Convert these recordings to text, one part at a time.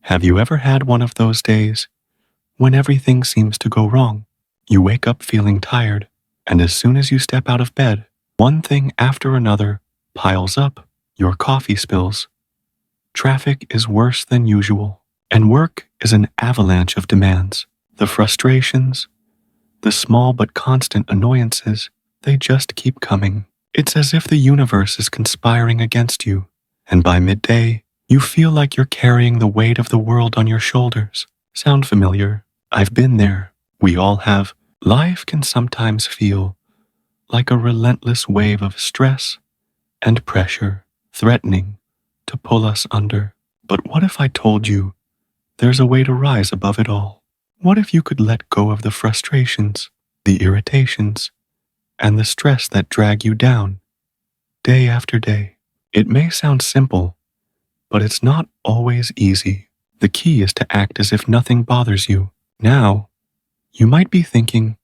Have you ever had one of those days when everything seems to go wrong? You wake up feeling tired, and as soon as you step out of bed, one thing after another piles up. Your coffee spills, traffic is worse than usual, and work is an avalanche of demands. The frustrations, the small but constant annoyances, they just keep coming. It's as if the universe is conspiring against you, and by midday, you feel like you're carrying the weight of the world on your shoulders. Sound familiar? I've been there. We all have. Life can sometimes feel like a relentless wave of stress and pressure, threatening to pull us under. But what if I told you there's a way to rise above it all? What if you could let go of the frustrations, the irritations, and the stress that drag you down day after day? It may sound simple, but it's not always easy. The key is to act as if nothing bothers you. Now, you might be thinking,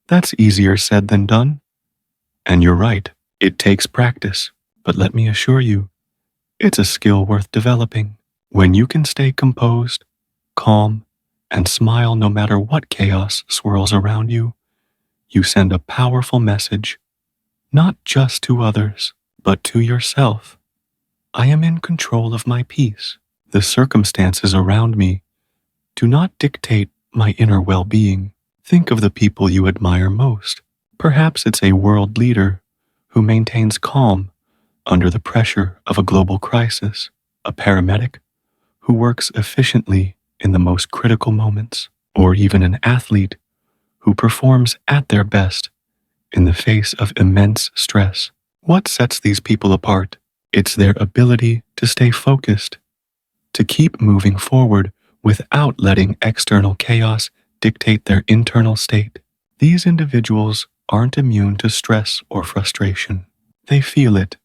that's easier said than done. And you're right, it takes practice. But let me assure you, it's a skill worth developing. When you can stay composed, calm, and smile no matter what chaos swirls around you, you send a powerful message, not just to others, but to yourself. I am in control of my peace. The circumstances around me do not dictate my inner well-being. Think of the people you admire most. Perhaps it's a world leader who maintains calm under the pressure of a global crisis, a paramedic who works efficiently in the most critical moments, or even an athlete who performs at their best in the face of immense stress. What sets these people apart? It's their ability to stay focused, to keep moving forward without letting external chaos dictate their internal state. These individuals aren't immune to stress or frustration. They feel it,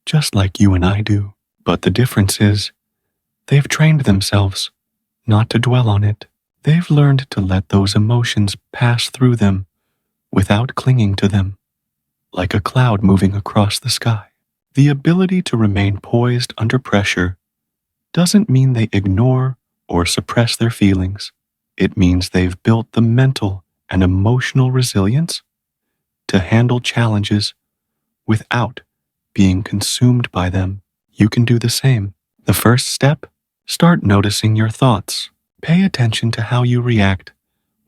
just like you and I do. But the difference is, they've trained themselves not to dwell on it. They've learned to let those emotions pass through them without clinging to them, like a cloud moving across the sky. The ability to remain poised under pressure doesn't mean they ignore or suppress their feelings. It means they've built the mental and emotional resilience to handle challenges without being consumed by them. You can do the same. The first step, start noticing your thoughts. Pay attention to how you react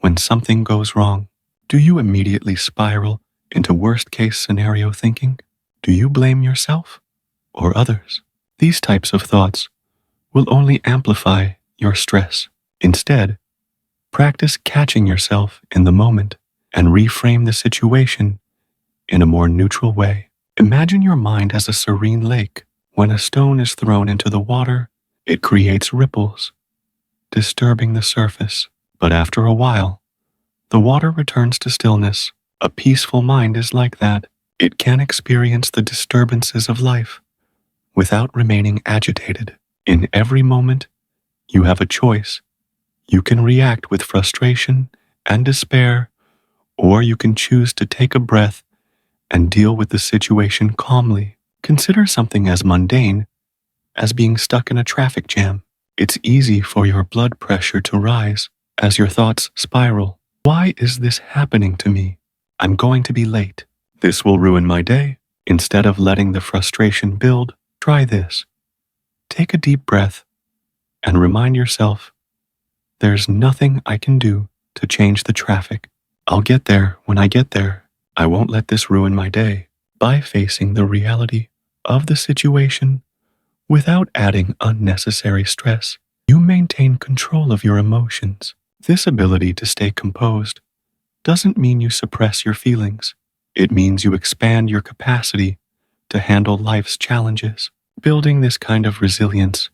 when something goes wrong. Do you immediately spiral into worst-case scenario thinking? Do you blame yourself or others? These types of thoughts will only amplify your stress. Instead, practice catching yourself in the moment and reframe the situation in a more neutral way. Imagine your mind as a serene lake. When a stone is thrown into the water, it creates ripples, disturbing the surface. But after a while, the water returns to stillness. A peaceful mind is like that. It can experience the disturbances of life without remaining agitated. In every moment, you have a choice. You can react with frustration and despair, or you can choose to take a breath and deal with the situation calmly. Consider something as mundane as being stuck in a traffic jam. It's easy for your blood pressure to rise as your thoughts spiral. Why is this happening to me? I'm going to be late. This will ruin my day. Instead of letting the frustration build, try this. Take a deep breath and remind yourself, there's nothing I can do to change the traffic. I'll get there when I get there. I won't let this ruin my day. By facing the reality of the situation without adding unnecessary stress, you maintain control of your emotions. This ability to stay composed doesn't mean you suppress your feelings. It means you expand your capacity to handle life's challenges. Building this kind of resilience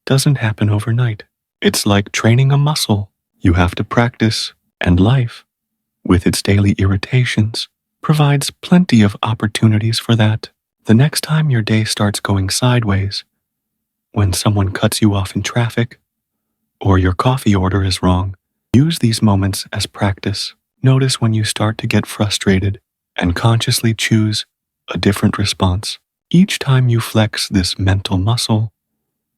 doesn't happen overnight. It's like training a muscle. You have to practice, and life, with its daily irritations, provides plenty of opportunities for that. The next time your day starts going sideways, when someone cuts you off in traffic, or your coffee order is wrong, use these moments as practice. Notice when you start to get frustrated and consciously choose a different response. Each time you flex this mental muscle,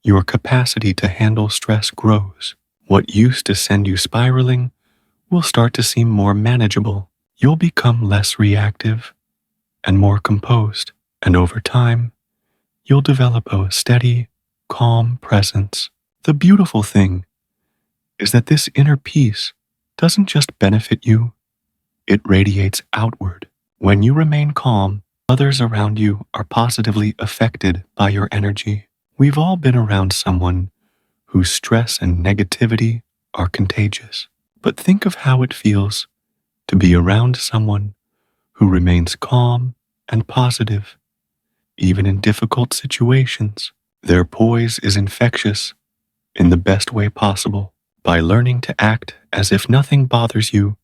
your capacity to handle stress grows. What used to send you spiraling will start to seem more manageable. You'll become less reactive and more composed, and over time, you'll develop a steady, calm presence. The beautiful thing is that this inner peace doesn't just benefit you, it radiates outward. When you remain calm, others around you are positively affected by your energy. We've all been around someone whose stress and negativity are contagious. But think of how it feels to be around someone who remains calm and positive, even in difficult situations. Their poise is infectious in the best way possible. By learning to act as if nothing bothers you,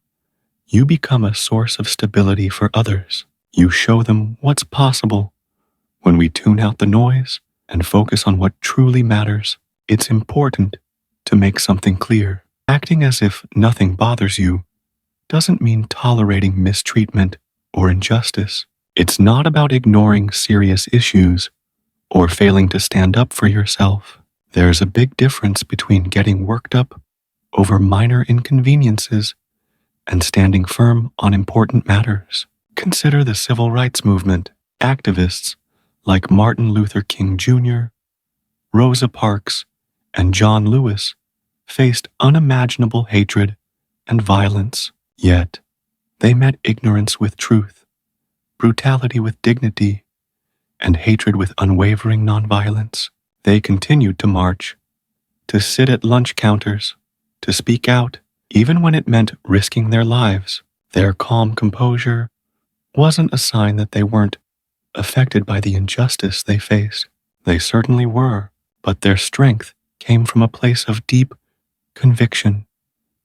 you become a source of stability for others. You show them what's possible when we tune out the noise and focus on what truly matters. It's important to make something clear. Acting as if nothing bothers you doesn't mean tolerating mistreatment or injustice. It's not about ignoring serious issues or failing to stand up for yourself. There's a big difference between getting worked up over minor inconveniences and standing firm on important matters. Consider the civil rights movement. Activists like Martin Luther King Jr., Rosa Parks, and John Lewis faced unimaginable hatred and violence. Yet, they met ignorance with truth, brutality with dignity, and hatred with unwavering nonviolence. They continued to march, to sit at lunch counters, to speak out, even when it meant risking their lives. Their calm composure wasn't a sign that they weren't affected by the injustice they faced. They certainly were, but their strength came from a place of deep conviction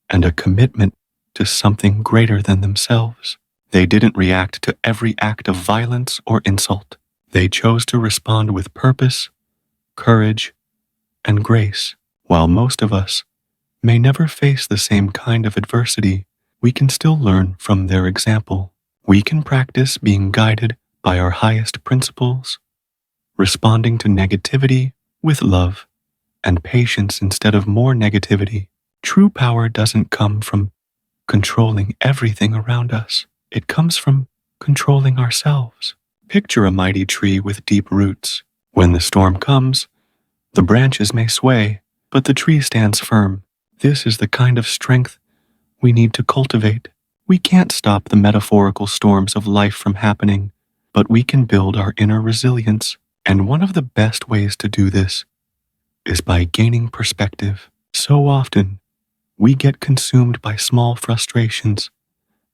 and a commitment to something greater than themselves. They didn't react to every act of violence or insult. They chose to respond with purpose, courage, and grace. While most of us may never face the same kind of adversity, we can still learn from their example. We can practice being guided by our highest principles, responding to negativity with love and patience instead of more negativity. True power doesn't come from controlling everything around us. It comes from controlling ourselves. Picture a mighty tree with deep roots. When the storm comes, the branches may sway, but the tree stands firm. This is the kind of strength we need to cultivate. We can't stop the metaphorical storms of life from happening, but we can build our inner resilience. And one of the best ways to do this is by gaining perspective. So often, we get consumed by small frustrations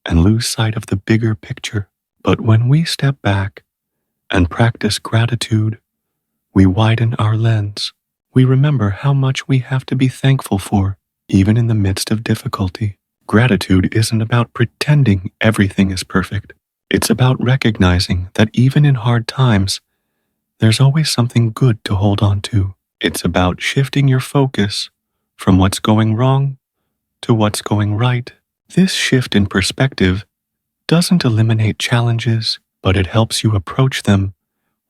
and lose sight of the bigger picture. But when we step back and practice gratitude, we widen our lens. We remember how much we have to be thankful for, even in the midst of difficulty. Gratitude isn't about pretending everything is perfect. It's about recognizing that even in hard times, there's always something good to hold on to. It's about shifting your focus from what's going wrong to what's going right. This shift in perspective doesn't eliminate challenges, but it helps you approach them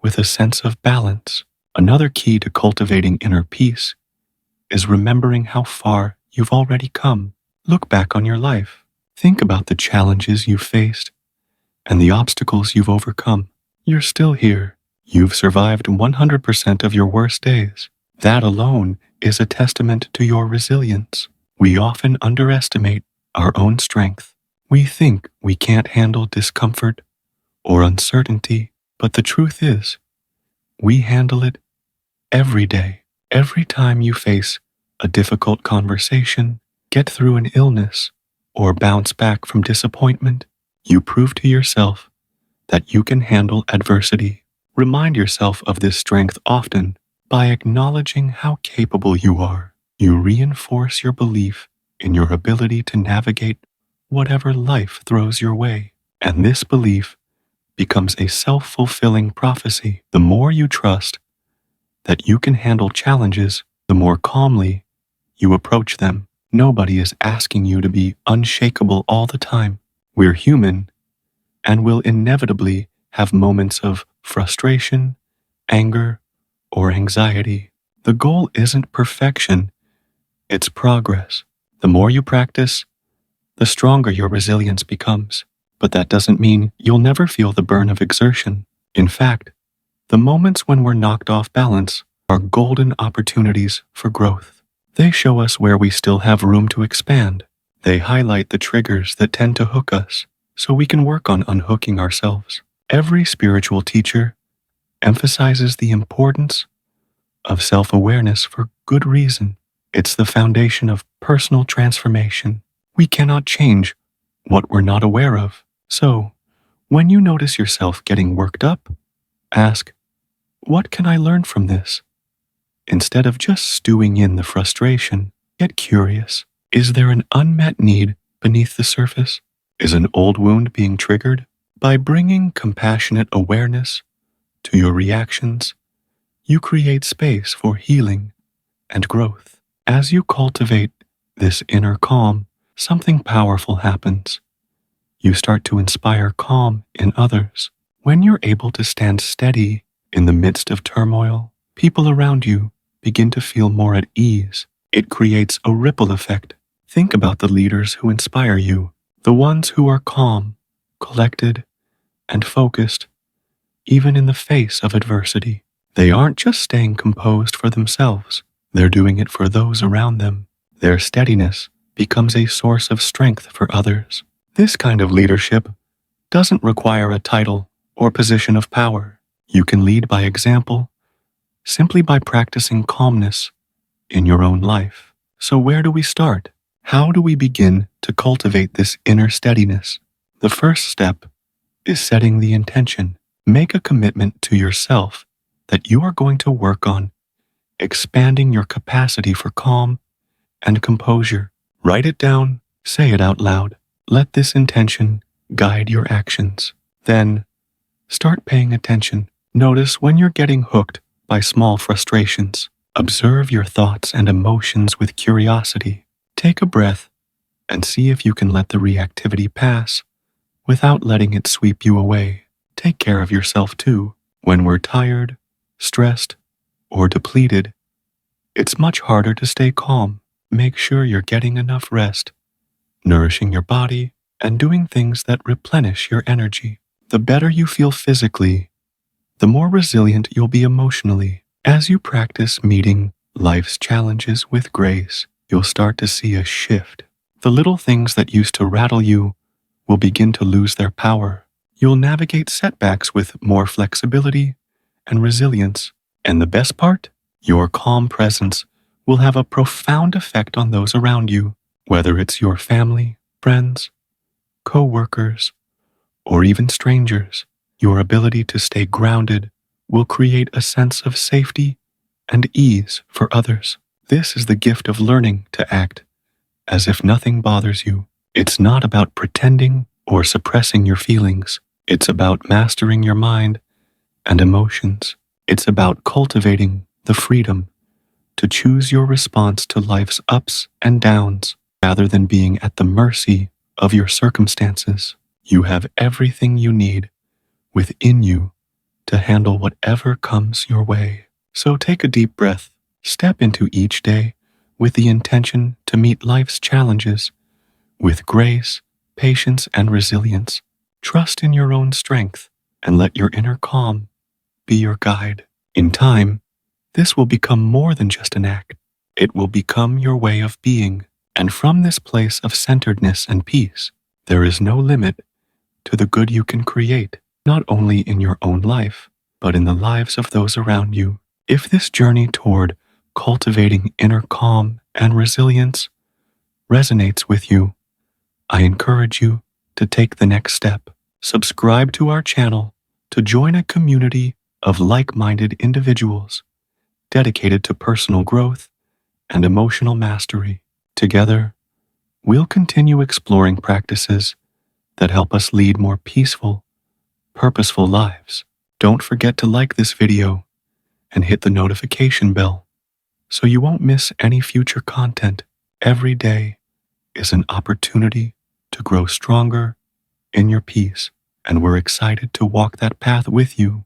with a sense of balance. Another key to cultivating inner peace is remembering how far you've already come. Look back on your life. Think about the challenges you've faced and the obstacles you've overcome. You're still here. You've survived 100% of your worst days. That alone is a testament to your resilience. We often underestimate our own strength. We think we can't handle discomfort or uncertainty, but the truth is, we handle it every day. Every time you face a difficult conversation, get through an illness, or bounce back from disappointment, you prove to yourself that you can handle adversity. Remind yourself of this strength often by acknowledging how capable you are. You reinforce your belief in your ability to navigate whatever life throws your way. And this belief becomes a self-fulfilling prophecy. The more you trust that you can handle challenges, the more calmly you approach them. Nobody is asking you to be unshakable all the time. We're human and will inevitably have moments of frustration, anger, or anxiety. The goal isn't perfection, it's progress. The more you practice, the stronger your resilience becomes. But that doesn't mean you'll never feel the burn of exertion. In fact, the moments when we're knocked off balance are golden opportunities for growth. They show us where we still have room to expand. They highlight the triggers that tend to hook us, so we can work on unhooking ourselves. Every spiritual teacher emphasizes the importance of self-awareness for good reason. It's the foundation of personal transformation. We cannot change what we're not aware of. So, when you notice yourself getting worked up, ask, what can I learn from this? Instead of just stewing in the frustration, get curious. Is there an unmet need beneath the surface? Is an old wound being triggered? By bringing compassionate awareness to your reactions, you create space for healing and growth. As you cultivate this inner calm, something powerful happens. You start to inspire calm in others. When you're able to stand steady in the midst of turmoil, people around you begin to feel more at ease. It creates a ripple effect. Think about the leaders who inspire you, the ones who are calm, collected, and focused, even in the face of adversity. They aren't just staying composed for themselves, they're doing it for those around them. Their steadiness becomes a source of strength for others. This kind of leadership doesn't require a title or position of power. You can lead by example, simply by practicing calmness in your own life. So where do we start? How do we begin to cultivate this inner steadiness? The first step is setting the intention. Make a commitment to yourself that you are going to work on expanding your capacity for calm and composure. Write it down, say it out loud. Let this intention guide your actions. Then, start paying attention. Notice when you're getting hooked by small frustrations. Observe your thoughts and emotions with curiosity. Take a breath and see if you can let the reactivity pass without letting it sweep you away. Take care of yourself too. When we're tired, stressed, or depleted, it's much harder to stay calm. Make sure you're getting enough rest, nourishing your body, and doing things that replenish your energy. The better you feel physically, the more resilient you'll be emotionally. As you practice meeting life's challenges with grace, you'll start to see a shift. The little things that used to rattle you will begin to lose their power. You'll navigate setbacks with more flexibility and resilience. And the best part? Your calm presence will have a profound effect on those around you, whether it's your family, friends, co-workers, or even strangers. Your ability to stay grounded will create a sense of safety and ease for others. This is the gift of learning to act as if nothing bothers you. It's not about pretending or suppressing your feelings. It's about mastering your mind and emotions. It's about cultivating the freedom to choose your response to life's ups and downs rather than being at the mercy of your circumstances. You have everything you need within you to handle whatever comes your way. So take a deep breath. Step into each day with the intention to meet life's challenges with grace, patience, and resilience. Trust in your own strength and let your inner calm be your guide. In time, this will become more than just an act. It will become your way of being. And from this place of centeredness and peace, there is no limit to the good you can create, not only in your own life, but in the lives of those around you. If this journey toward cultivating inner calm and resilience resonates with you, I encourage you to take the next step. Subscribe to our channel to join a community of like-minded individuals dedicated to personal growth and emotional mastery. Together, we'll continue exploring practices that help us lead more peaceful, purposeful lives. Don't forget to like this video and hit the notification bell so you won't miss any future content. Every day is an opportunity to grow stronger in your peace, and we're excited to walk that path with you.